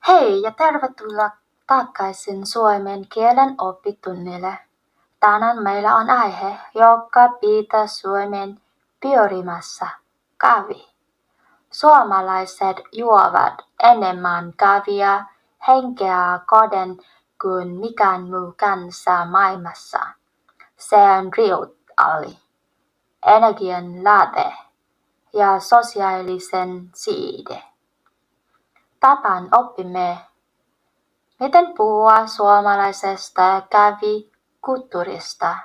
Hei ja tervetuloa takaisin suomen kielen oppitunnille. Tänään meillä on aihe, joka pitää Suomen pyörimässä, kahvi. Suomalaiset juovat enemmän kahvia henkeä kohden kuin mikään muu kansa maailmassa. Se on rituaali, energian lähde ja sosiaalisen side. Tänään opimme, miten puhua suomalaisesta kahvikulttuurista.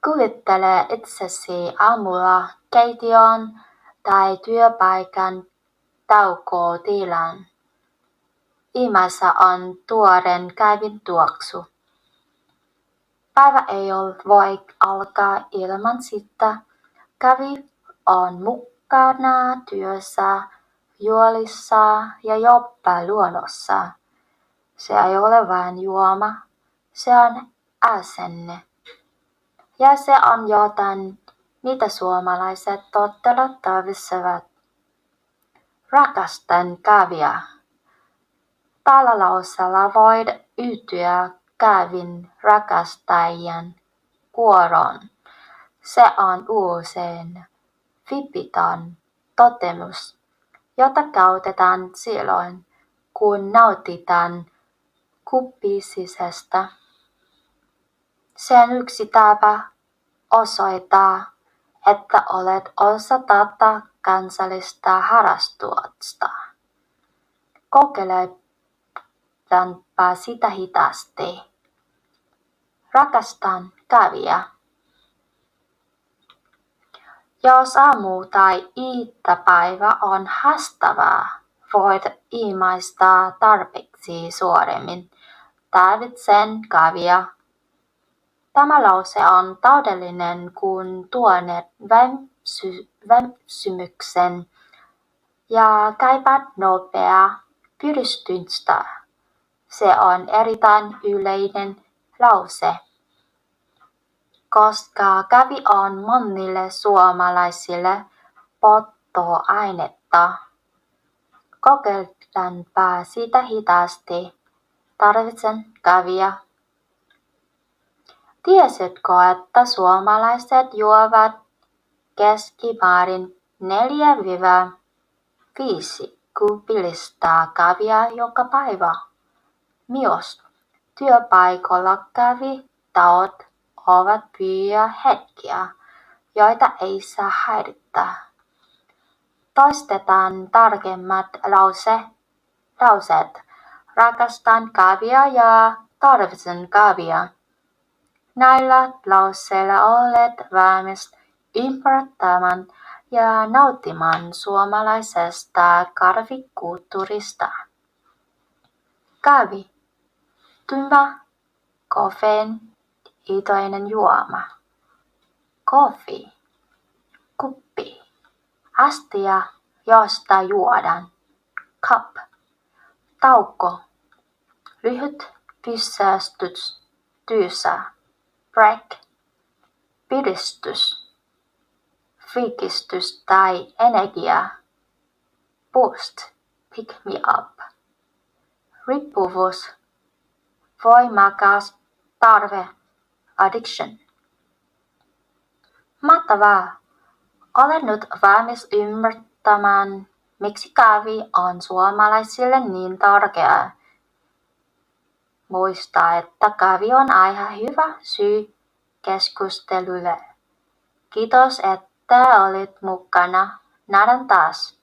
Kuvittele itsesi aamulla keittiön tai työpaikan taukotilan. Ilmassa on tuoreen kahvin tuoksu. Päivä ei voi alkaa ilman sitä. Kahvi on mukana työssä, juhlissa ja jopa luonnossa. Se ei ole vain juoma, se on asenne. Ja se on jotain, mitä suomalaiset todella tarvitsevat. Rakastan kahvia. Tällä lauseella voit yhtyä kahvin rakastajien kuoroon. Se on usein vilpitön toteamus, jota käytetään silloin, kun nautitaan kuppisisesta. Se on yksi tapa osoittaa, että olet osa tätä kansallista harrastusta. Kokeilepa sitä hitaasti. Rakastan kahvia. Jos aamu- tai iltapäivä on haastavaa, voit ilmaista tarpeeksi suoremmin. Tarvitsen kahvia. Tämä lause on täydellinen, kun tuonet väsymyksen ja kaipaat nopeaa piristystä. Se on erittäin yleinen lause, koska kahvi on monille suomalaisille polttoainetta. Kokeillaanpa sitä hitaasti. Tarvitsen kahvia. Tiesitkö, että suomalaiset juovat keskimäärin 4-5 kuppillista kahvia joka päivä? Myös työpaikalla kahvitauot ovat pyhiä hetkiä, joita ei saa häiritä. Toistetaan tarkemmat lauseet. Rakastan kahvia ja tarvitsen kahvia. Näillä lauseilla olet valmis ymmärtämään ja nauttimaan suomalaisesta kahvikulttuurista. Kahvi. Tumma, kofeiinipitoinen juoma. Kohvi. Kuppi. Astia, josta juodaan. Cup. Tauko. Lyhyt pysähdys työssä. Break. Piristys. Virkistys tai energia. Boost. Pick me up. Riippuvuus. Voimakas tarve. Addiction. Mahtavaa! Olen nyt valmis ymmärtämään, miksi kahvi on suomalaisille niin tärkeää. Muista, että kahvi on aina hyvä syy keskustelulle. Kiitos, että olit mukana. Nähdään taas.